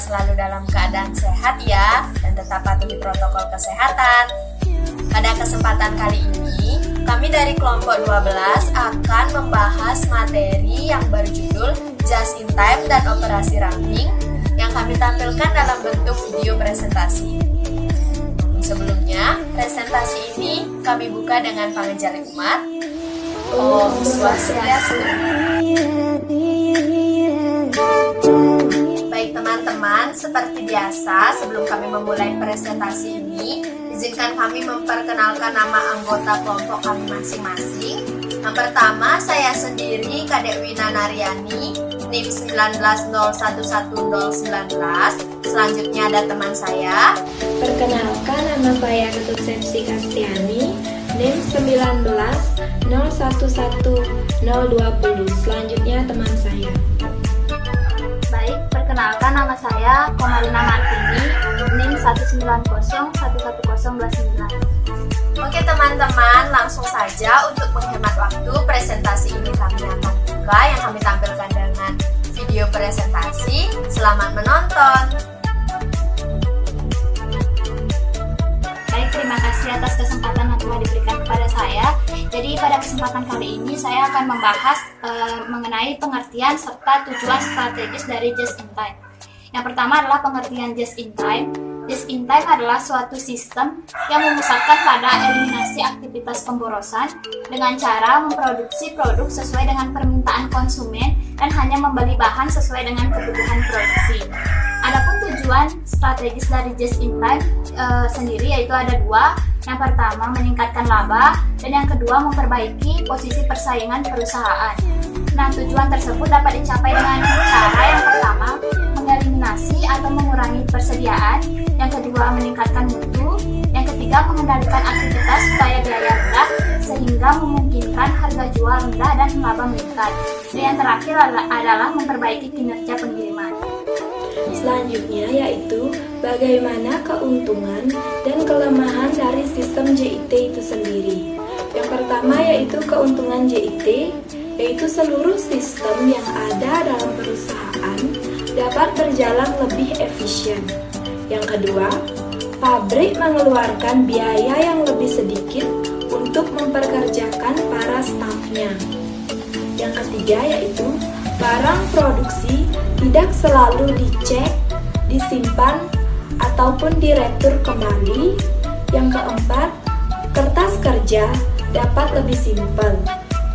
selalu dalam keadaan sehat ya, dan tetap patuhi protokol kesehatan. Pada kesempatan kali ini, kami dari kelompok 12 akan membahas materi yang berjudul Just in Time dan Operasi Ramping yang kami tampilkan dalam bentuk video presentasi. Sebelumnya, presentasi ini kami buka dengan pangejaling umat. Om Swastiastu. Baik teman-teman, seperti biasa sebelum kami memulai presentasi ini, izinkan kami memperkenalkan nama anggota kelompok kami masing-masing. Yang pertama, saya sendiri Kadek Wina Naryani, NIM 19011019. Selanjutnya ada teman saya. Perkenalkan, nama saya Ketut Sensi Kastiani, NIM 19011020. Selanjutnya teman saya. Baik, perkenalkan nama saya Komarina Martini, NIM 190111029. Oke teman-teman, langsung saja untuk menghemat waktu, presentasi ini kami akan buka yang kami tampilkan dengan video presentasi. Selamat menonton. Baik, terima kasih atas kesempatan yang telah diberikan kepada saya. Jadi pada kesempatan kali ini saya akan membahas mengenai pengertian serta tujuan strategis dari Just in Time. Yang pertama adalah pengertian Just in Time. Just in Time adalah suatu sistem yang memusatkan pada eliminasi aktivitas pemborosan dengan cara memproduksi produk sesuai dengan permintaan konsumen dan hanya membeli bahan sesuai dengan kebutuhan produksi. Adapun tujuan strategis dari Just in Time sendiri yaitu ada dua. Yang pertama meningkatkan laba dan yang kedua memperbaiki posisi persaingan perusahaan. Nah, tujuan tersebut dapat dicapai dengan cara yang pertama mengeliminasi atau mengurangi persediaan, yang kedua meningkatkan mutu, yang ketiga mengendalikan aktivitas supaya biaya rendah sehingga memungkinkan harga jual rendah dan laba meningkat. Dan yang terakhir adalah memperbaiki kinerja pengiriman. Selanjutnya yaitu bagaimana keuntungan dan kelemahan dari sistem JIT itu sendiri. Yang pertama yaitu keuntungan JIT, yaitu seluruh sistem yang ada dalam perusahaan dapat berjalan lebih efisien. Yang kedua, pabrik mengeluarkan biaya yang lebih sedikit untuk mempekerjakan para stafnya. Yang ketiga yaitu barang produksi tidak selalu dicek, disimpan, ataupun diretur kembali. Yang keempat, kertas kerja dapat lebih simpel.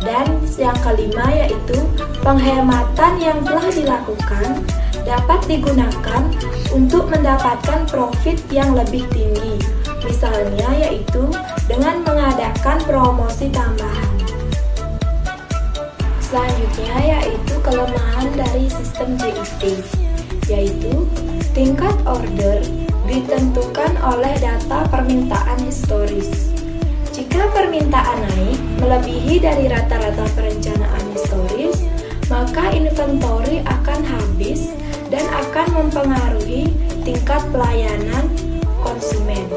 Dan yang kelima yaitu penghematan yang telah dilakukan dapat digunakan untuk mendapatkan profit yang lebih tinggi. Misalnya yaitu dengan mengadakan promosi tambahan. Selanjutnya yaitu kelemahan dari sistem JIT, yaitu tingkat order ditentukan oleh data permintaan historis. Jika permintaan naik melebihi dari rata-rata perencanaan historis, maka inventory akan habis dan akan mempengaruhi tingkat pelayanan konsumen.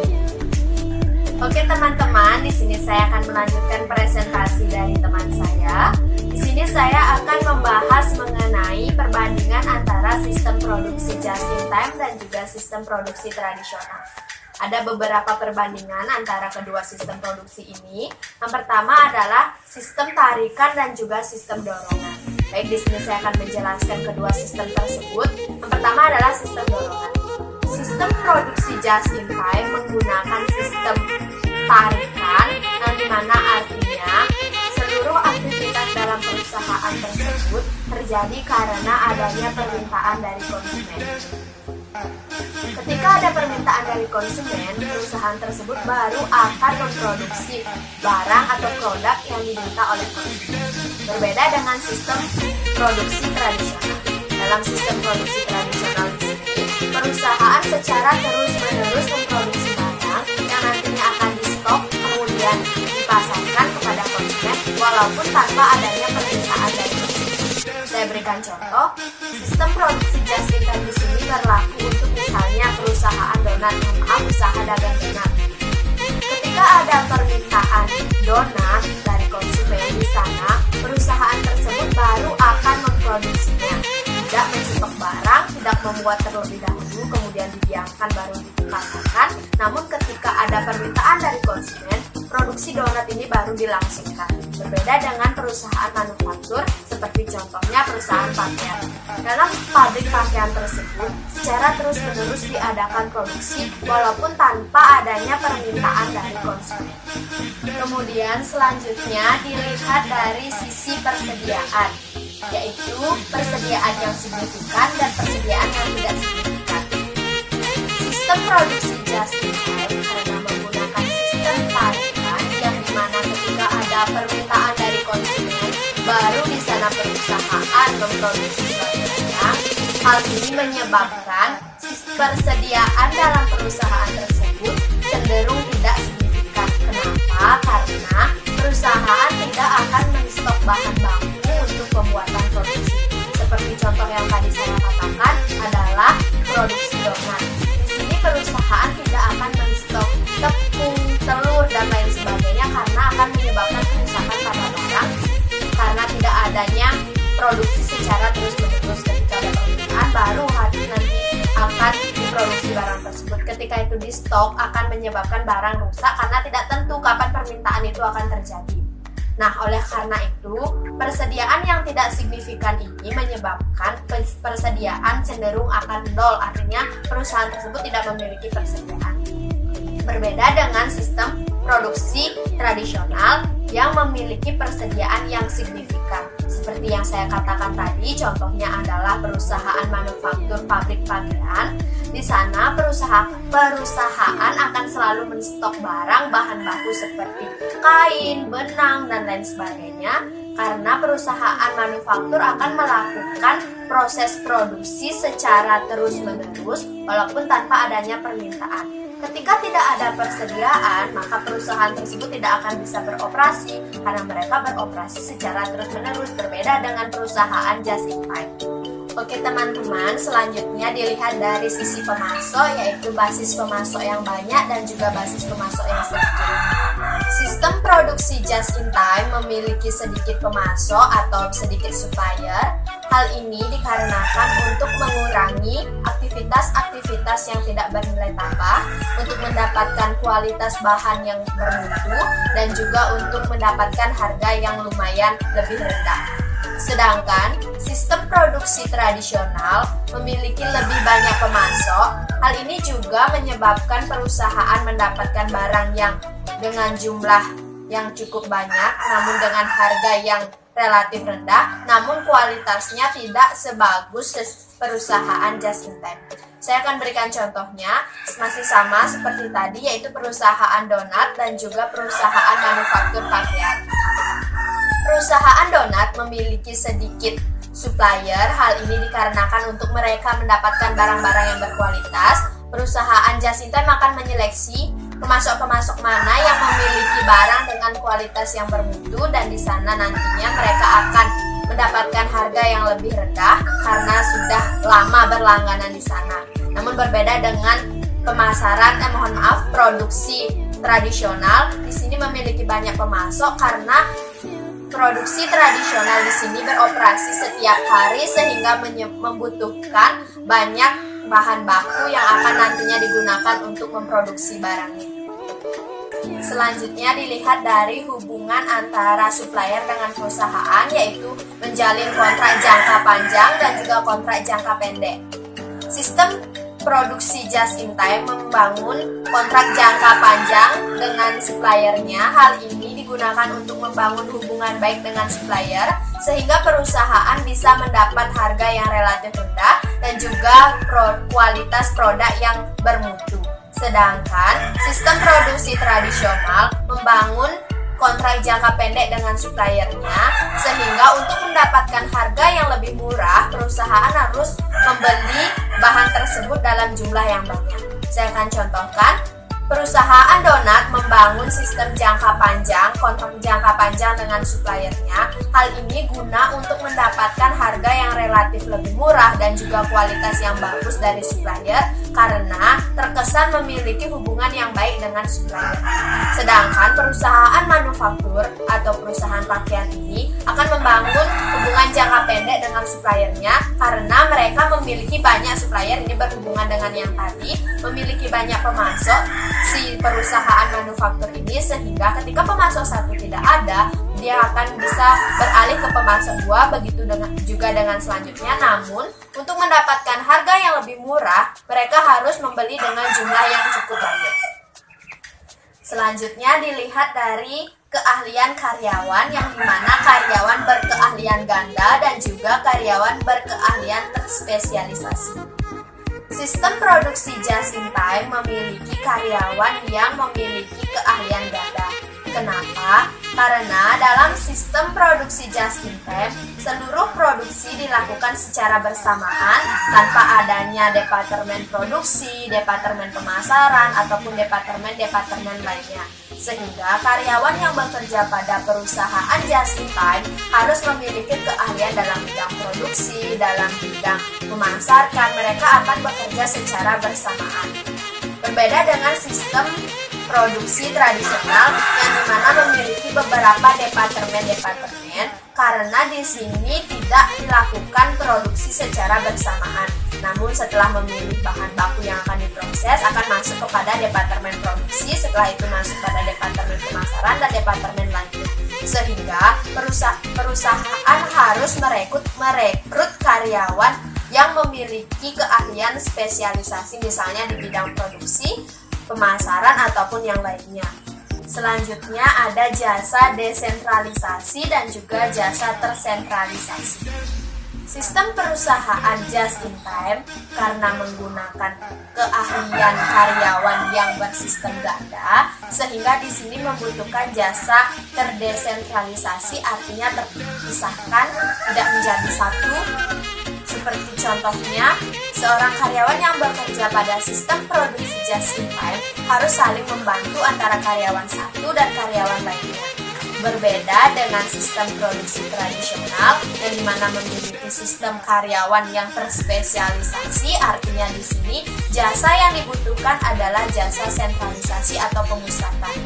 Oke teman-teman, di sini saya akan melanjutkan presentasi dari teman saya. Di sini saya akan membahas mengenai perbandingan antara sistem produksi just in time dan juga sistem produksi tradisional. Ada beberapa perbandingan antara kedua sistem produksi ini. Yang pertama adalah sistem tarikan dan juga sistem dorongan. Baik, di sini saya akan menjelaskan kedua sistem tersebut. Yang pertama adalah sistem dorongan. Sistem produksi just in time menggunakan sistem tarikan, yang dimana artinya seluruh aktivitas dalam perusahaan tersebut terjadi karena adanya permintaan dari konsumen. Ketika ada permintaan dari konsumen, perusahaan tersebut baru akan memproduksi barang atau produk yang diminta oleh konsumen. Berbeda dengan sistem produksi tradisional. Dalam sistem produksi tradisional di sini, perusahaan secara terus-menerus memproduksi barang yang nantinya akan di-stok kemudian dipasarkan kepada konsumen walaupun tanpa adanya permintaan dari konsumen. Saya berikan contoh, sistem produksi just in time di sini berlaku untuk misalnya perusahaan donat, usaha dagang donat. Ketika ada permintaan donat dari konsumen di sana, perusahaan tersebut baru akan memproduksinya, tidak menstok barang, tidak membuat terlebih dahulu. kemudian didiamkan baru dipasarkan. Namun ketika ada permintaan dari konsumen, produksi donat ini baru dilangsungkan. Berbeda dengan perusahaan manufaktur seperti contohnya perusahaan pakaian. Dalam pabrik pakaian tersebut, secara terus-menerus diadakan produksi walaupun tanpa adanya permintaan dari konsumen. Kemudian selanjutnya dilihat dari sisi persediaan, yaitu persediaan yang signifikan dan persediaan yang tidak signifikan. Sistem produksi just in time karena menggunakan sistem tarikan yang dimana ketika ada permintaan dari konsumen, baru di sana perusahaan memproduksi suatunya. Hal ini menyebabkan persediaan dalam perusahaan tersebut cenderung tidak signifikan. Kenapa? Karena perusahaan tidak akan menstok bahan baku untuk pembuatan produksi. Seperti contoh yang tadi saya katakan adalah produksi donat. Di sini perusahaan tidak akan menstok tepung, telur, dan lain sebagainya karena akan menyebabkan kerusakan pada barang karena tidak adanya produksi secara terus-menerus. Ketika ada permintaan baru nanti akan diproduksi barang tersebut. Ketika itu di stok akan menyebabkan barang rusak karena tidak tentu kapan permintaan itu akan terjadi. Nah, oleh karena itu, persediaan yang tidak signifikan ini menyebabkan persediaan cenderung akan nol, artinya perusahaan tersebut tidak memiliki persediaan. Berbeda dengan sistem produksi tradisional yang memiliki persediaan yang signifikan. Seperti yang saya katakan tadi, contohnya adalah perusahaan manufaktur pabrik pakaian. Di sana perusahaan akan selalu menstok barang bahan baku seperti kain, benang, dan lain sebagainya karena perusahaan manufaktur akan melakukan proses produksi secara terus-menerus walaupun tanpa adanya permintaan. Ketika tidak ada persediaan, maka perusahaan tersebut tidak akan bisa beroperasi karena mereka beroperasi secara terus-menerus, berbeda dengan perusahaan just in time. Oke teman-teman, selanjutnya dilihat dari sisi pemasok, yaitu basis pemasok yang banyak dan juga basis pemasok yang sedikit. Sistem produksi just in time memiliki sedikit pemasok atau sedikit supplier. Hal ini dikarenakan untuk mengurangi aktivitas-aktivitas yang tidak bernilai tambah, untuk mendapatkan kualitas bahan yang bermutu, dan juga untuk mendapatkan harga yang lumayan lebih rendah. Sedangkan sistem produksi tradisional memiliki lebih banyak pemasok. Hal ini juga menyebabkan perusahaan mendapatkan barang yang dengan jumlah yang cukup banyak, namun dengan harga yang relatif rendah, namun kualitasnya tidak sebagus perusahaan just in time. Saya akan berikan contohnya, masih sama seperti tadi, yaitu perusahaan donat dan juga perusahaan manufaktur pakaian. Perusahaan donat memiliki sedikit supplier. Hal ini dikarenakan untuk mereka mendapatkan barang-barang yang berkualitas. Perusahaan just in time akan menyeleksi pemasok-pemasok mana yang memiliki barang dengan kualitas yang bermutu, dan di sana nantinya mereka akan mendapatkan harga yang lebih rendah karena sudah lama berlangganan di sana. Namun berbeda dengan produksi tradisional, di sini memiliki banyak pemasok karena produksi tradisional di sini beroperasi setiap hari sehingga membutuhkan banyak bahan baku yang akan nantinya digunakan untuk memproduksi barangnya. Selanjutnya dilihat dari hubungan antara supplier dengan perusahaan, yaitu menjalin kontrak jangka panjang dan juga kontrak jangka pendek. Sistem produksi just in time membangun kontrak jangka panjang dengan suppliernya. Hal ini digunakan untuk membangun hubungan baik dengan supplier sehingga perusahaan bisa mendapat harga yang relatif rendah dan juga kualitas produk yang bermutu. Sedangkan sistem produksi tradisional membangun kontrak jangka pendek dengan suppliernya, sehingga untuk mendapatkan harga yang lebih murah, perusahaan harus membeli bahan tersebut dalam jumlah yang banyak. Saya akan contohkan, perusahaan donat membangun sistem jangka panjang, kontrak jangka panjang dengan suppliernya. Hal ini guna untuk mendapatkan harga yang relatif lebih murah dan juga kualitas yang bagus dari supplier karena terkesan memiliki hubungan yang baik dengan supplier. Sedangkan perusahaan manufaktur atau perusahaan pakaian ini akan membangun hubungan jangka pendek dengan suppliernya karena mereka memiliki banyak supplier. Ini berhubungan dengan yang tadi, memiliki banyak pemasok si perusahaan manufaktur ini, sehingga ketika pemasok satu tidak ada, dia akan bisa beralih ke pemasok dua, begitu juga dengan selanjutnya. Namun, untuk mendapatkan harga yang lebih murah, mereka harus membeli dengan jumlah yang cukup banyak. Selanjutnya dilihat dari keahlian karyawan, yang dimana karyawan berkeahlian ganda dan juga karyawan berkeahlian terspesialisasi. Sistem produksi just in time memiliki karyawan yang memiliki keahlian ganda. Kenapa? Karena dalam sistem produksi just in time, seluruh produksi dilakukan secara bersamaan tanpa adanya departemen produksi, departemen pemasaran, ataupun departemen lainnya. Sehingga karyawan yang bekerja pada perusahaan just in time harus memiliki keahlian dalam bidang produksi, dalam bidang memasarkan. Mereka akan bekerja secara bersamaan. Berbeda dengan sistem produksi tradisional yang dimana memiliki beberapa departemen karena di sini tidak dilakukan produksi secara bersamaan. Namun setelah memilih bahan baku yang akan diproses akan masuk kepada departemen produksi, setelah itu masuk pada departemen pemasaran dan departemen lainnya. Sehingga perusahaan harus merekrut karyawan yang memiliki keahlian spesialisasi misalnya di bidang produksi, pemasaran ataupun yang lainnya. Selanjutnya ada jasa desentralisasi dan juga jasa tersentralisasi. Sistem perusahaan just in time karena menggunakan keahlian karyawan yang bersistem ganda, sehingga di sini membutuhkan jasa terdesentralisasi, artinya terpisahkan, tidak menjadi satu. Seperti contohnya, seorang karyawan yang bekerja pada sistem produksi just in time harus saling membantu antara karyawan satu dan karyawan lainnya. Berbeda dengan sistem produksi tradisional yang dimana memiliki sistem karyawan yang terspesialisasi, artinya di sini jasa yang dibutuhkan adalah jasa sentralisasi atau pemusatan.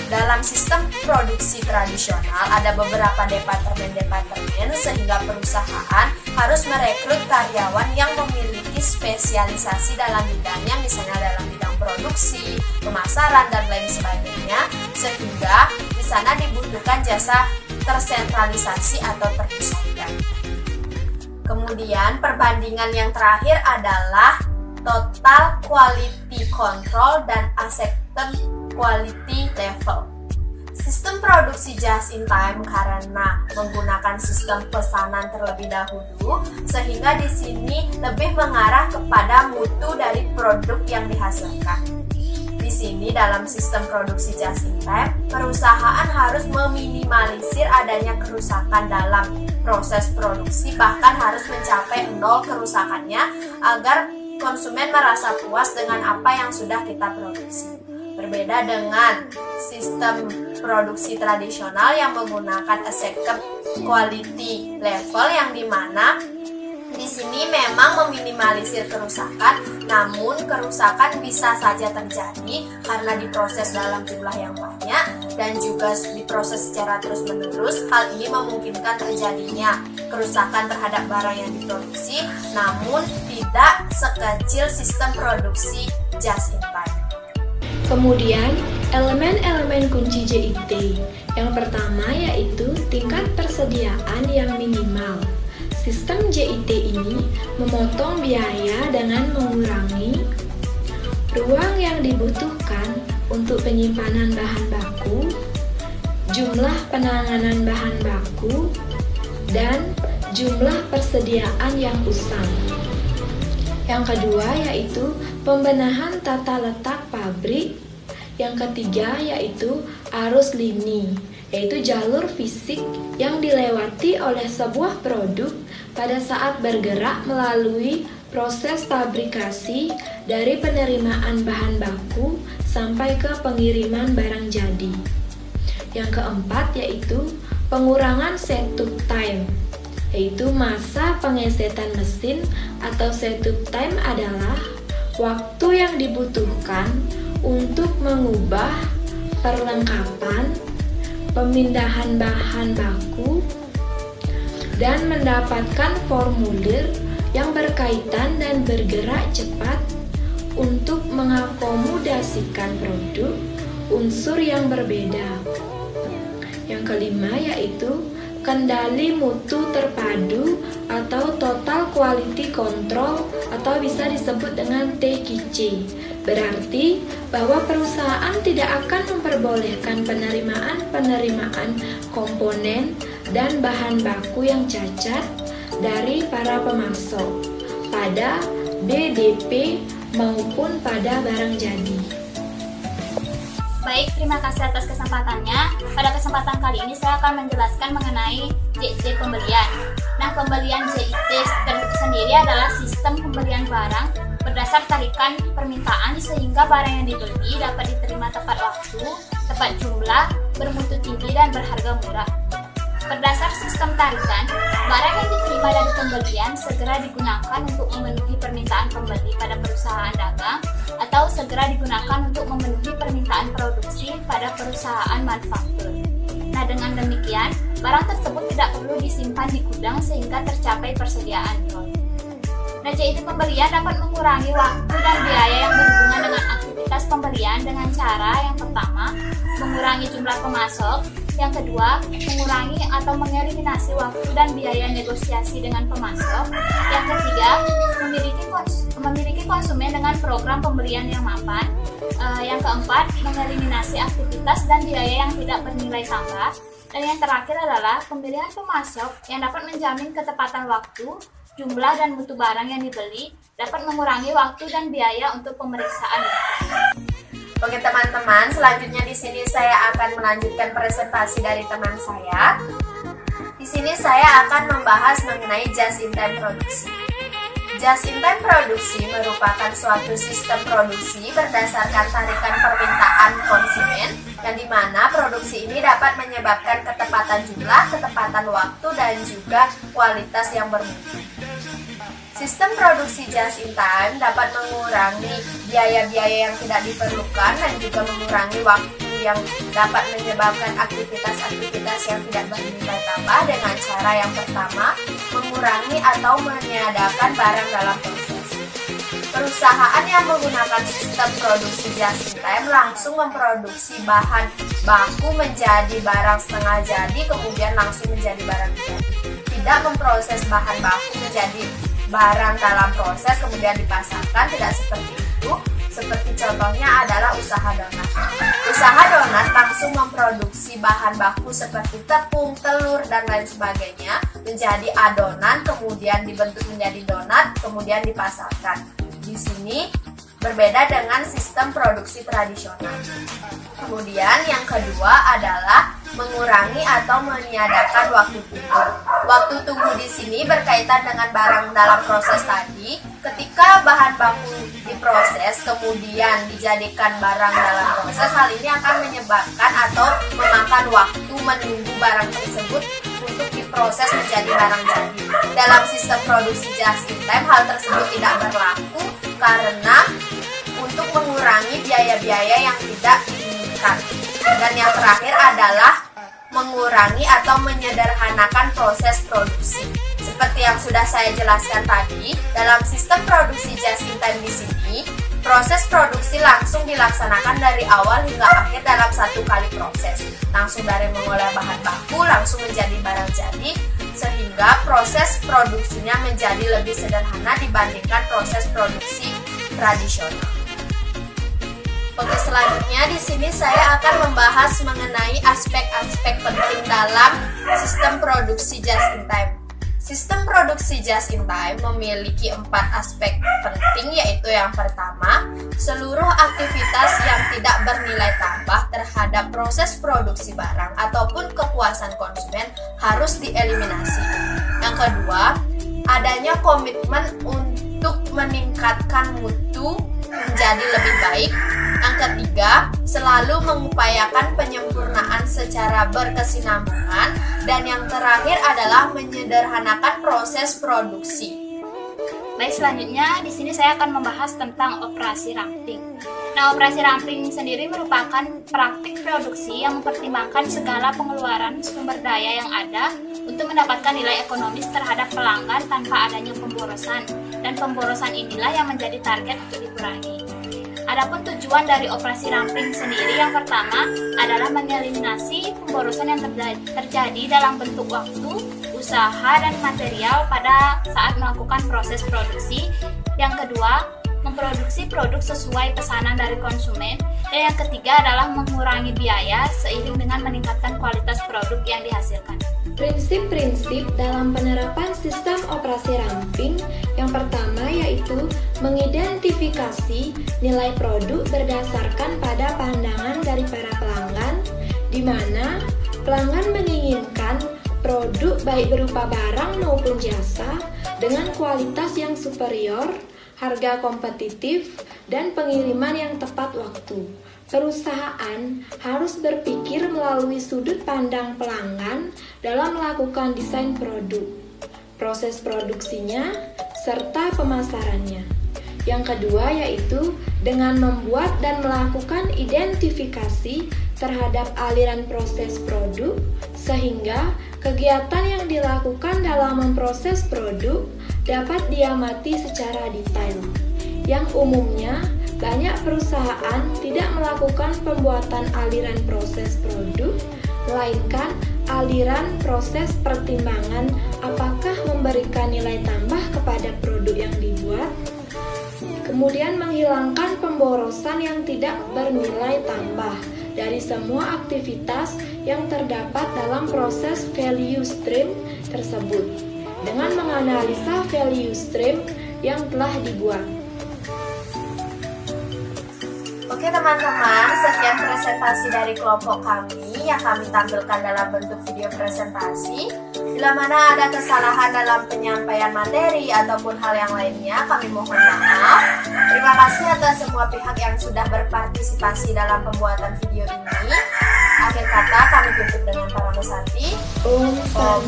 Dalam sistem produksi tradisional ada beberapa departemen sehingga perusahaan harus merekrut karyawan yang memiliki spesialisasi dalam bidangnya, misalnya dalam bidang produksi, pemasaran, dan lain sebagainya, sehingga di sana dibutuhkan jasa tersentralisasi atau terpusatkan. Kemudian perbandingan yang terakhir adalah total quality control dan acceptance quality level. Sistem produksi just in time karena menggunakan sistem pesanan terlebih dahulu, sehingga di sini lebih mengarah kepada mutu dari produk yang dihasilkan. Di sini dalam sistem produksi just in time, perusahaan harus meminimalisir adanya kerusakan dalam proses produksi, bahkan harus mencapai 0 kerusakannya agar konsumen merasa puas dengan apa yang sudah kita produksi. Berbeda dengan sistem produksi tradisional yang menggunakan acceptable quality level, yang dimana di sini memang meminimalisir kerusakan, namun kerusakan bisa saja terjadi karena diproses dalam jumlah yang banyak dan juga diproses secara terus-menerus. Hal ini memungkinkan terjadinya kerusakan terhadap barang yang diproduksi, namun tidak sekecil sistem produksi just in time. Kemudian, elemen-elemen kunci JIT. Yang pertama yaitu tingkat persediaan yang minimal. Sistem JIT ini memotong biaya dengan mengurangi ruang yang dibutuhkan untuk penyimpanan bahan baku, jumlah penanganan bahan baku, dan jumlah persediaan yang usang. Yang kedua yaitu pembenahan tata letak pabrik. Yang ketiga yaitu arus lini, yaitu jalur fisik yang dilewati oleh sebuah produk pada saat bergerak melalui proses fabrikasi dari penerimaan bahan baku sampai ke pengiriman barang jadi. Yang keempat yaitu pengurangan setup time, yaitu masa pengesetan mesin atau setup time adalah waktu yang dibutuhkan untuk mengubah perlengkapan, pemindahan bahan baku, dan mendapatkan formulir yang berkaitan dan bergerak cepat untuk mengakomodasikan produk unsur yang berbeda. Yang kelima yaitu kendali mutu terpadu atau Total Quality Control atau bisa disebut dengan TQC. Berarti bahwa perusahaan tidak akan memperbolehkan penerimaan komponen dan bahan baku yang cacat dari para pemasok pada BDP maupun pada barang jadi. Baik, terima kasih atas kesempatannya. Pada kesempatan kali ini saya akan menjelaskan mengenai JIT pembelian. Nah, pembelian JIT sendiri adalah sistem pembelian barang berdasar tarikan permintaan sehingga barang yang dibeli dapat diterima tepat waktu, tepat jumlah, bermutu tinggi, dan berharga murah. Berdasar sistem tarikan, barang yang diterima dari pembelian segera digunakan untuk memenuhi permintaan pembeli pada perusahaan dagang atau segera digunakan untuk memenuhi permintaan produksi pada perusahaan manufaktur. Nah, dengan demikian, barang tersebut tidak perlu disimpan di gudang sehingga tercapai persediaan. Nah, JIT pembelian dapat mengurangi waktu dan biaya yang berhubungan dengan aktivitas pembelian dengan cara yang pertama, mengurangi jumlah pemasok. Yang kedua, mengurangi atau mengeliminasi waktu dan biaya negosiasi dengan pemasok. Yang ketiga, memiliki konsumen dengan program pembelian yang mapan. Yang keempat, mengeliminasi aktivitas dan biaya yang tidak bernilai tambah. Dan yang terakhir adalah pemilihan pemasok yang dapat menjamin ketepatan waktu, jumlah dan mutu barang yang dibeli, dapat mengurangi waktu dan biaya untuk pemeriksaan. Oke teman-teman, selanjutnya di sini saya akan melanjutkan presentasi dari teman saya. Di sini saya akan membahas mengenai just-in-time produksi. Just-in-time produksi merupakan suatu sistem produksi berdasarkan tarikan permintaan konsumen, yang dimana produksi ini dapat menyebabkan ketepatan jumlah, ketepatan waktu, dan juga kualitas yang bermutu. Sistem produksi just-in-time dapat mengurangi biaya-biaya yang tidak diperlukan dan juga mengurangi waktu yang dapat menyebabkan aktivitas-aktivitas yang tidak bernilai tambah dengan cara yang pertama, mengurangi atau meniadakan barang dalam proses. Perusahaan yang menggunakan sistem produksi just-in-time langsung memproduksi bahan baku menjadi barang setengah jadi, kemudian langsung menjadi barang jadi. Tidak memproses bahan baku menjadi barang dalam proses kemudian dipasarkan, tidak seperti itu. Seperti contohnya adalah usaha donat. Usaha donat langsung memproduksi bahan baku seperti tepung, telur, dan lain sebagainya menjadi adonan, kemudian dibentuk menjadi donat, kemudian dipasarkan. Di sini berbeda dengan sistem produksi tradisional. Kemudian yang kedua adalah mengurangi atau meniadakan waktu tunggu. Waktu tunggu di sini berkaitan dengan barang dalam proses tadi. Ketika bahan baku diproses kemudian dijadikan barang dalam proses, hal ini akan menyebabkan atau memakan waktu menunggu barang tersebut untuk diproses menjadi barang jadi. Dalam sistem produksi just-in-time hal tersebut tidak berlaku karena untuk mengurangi biaya-biaya yang tidak diinginkan. Dan yang terakhir adalah mengurangi atau menyederhanakan proses produksi. Seperti yang sudah saya jelaskan tadi, dalam sistem produksi just-in-time di sini, proses produksi langsung dilaksanakan dari awal hingga akhir dalam satu kali proses. Langsung dari mengolah bahan baku langsung menjadi barang jadi, sehingga proses produksinya menjadi lebih sederhana dibandingkan proses produksi tradisional. Oke, selanjutnya di sini saya akan membahas mengenai aspek-aspek penting dalam sistem produksi just-in-time. Sistem produksi just-in-time memiliki 4 aspek penting, yaitu yang pertama, seluruh aktivitas yang tidak bernilai tambah terhadap proses produksi barang ataupun kepuasan konsumen harus dieliminasi. Yang kedua, adanya komitmen untuk meningkatkan mutu menjadi lebih baik. Yang ketiga, selalu mengupayakan penyempurnaan secara berkesinambungan. Dan yang terakhir adalah menyederhanakan proses produksi. Baik, selanjutnya di sini saya akan membahas tentang operasi ramping. Nah, operasi ramping sendiri merupakan praktik produksi yang mempertimbangkan segala pengeluaran sumber daya yang ada untuk mendapatkan nilai ekonomis terhadap pelanggan tanpa adanya pemborosan. Dan pemborosan inilah yang menjadi target untuk dikurangi. Adapun tujuan dari operasi ramping sendiri yang pertama adalah mengeliminasi pemborosan yang terjadi dalam bentuk waktu, usaha, dan material pada saat melakukan proses produksi. Yang kedua, memproduksi produk sesuai pesanan dari konsumen. Dan yang ketiga adalah mengurangi biaya seiring dengan meningkatkan kualitas produk yang dihasilkan. Prinsip-prinsip dalam penerapan sistem operasi ramping yang pertama yaitu mengidentifikasi nilai produk berdasarkan pada pandangan dari para pelanggan, di mana pelanggan menginginkan produk baik berupa barang maupun jasa dengan kualitas yang superior, harga kompetitif, dan pengiriman yang tepat waktu. Perusahaan harus berpikir melalui sudut pandang pelanggan dalam melakukan desain produk, proses produksinya, serta pemasarannya. Yang kedua yaitu dengan membuat dan melakukan identifikasi terhadap aliran proses produk, sehingga kegiatan yang dilakukan dalam memproses produk dapat diamati secara detail. Yang umumnya, banyak perusahaan tidak melakukan pembuatan aliran proses produk, melainkan aliran proses pertimbangan apakah memberikan nilai tambah kepada produk yang dibuat, kemudian menghilangkan pemborosan yang tidak bernilai tambah dari semua aktivitas yang terdapat dalam proses value stream tersebut, dengan menganalisa value stream yang telah dibuat. Oke teman-teman, sekian presentasi dari kelompok kami yang kami tampilkan dalam bentuk video presentasi. Bila mana ada kesalahan dalam penyampaian materi ataupun hal yang lainnya, kami mohon maaf. Terima kasih atas semua pihak yang sudah berpartisipasi dalam pembuatan video ini. Akhir kata kami tutup dengan para pesanti. Om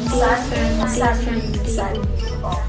Santi Santi Santi Santi. Santi.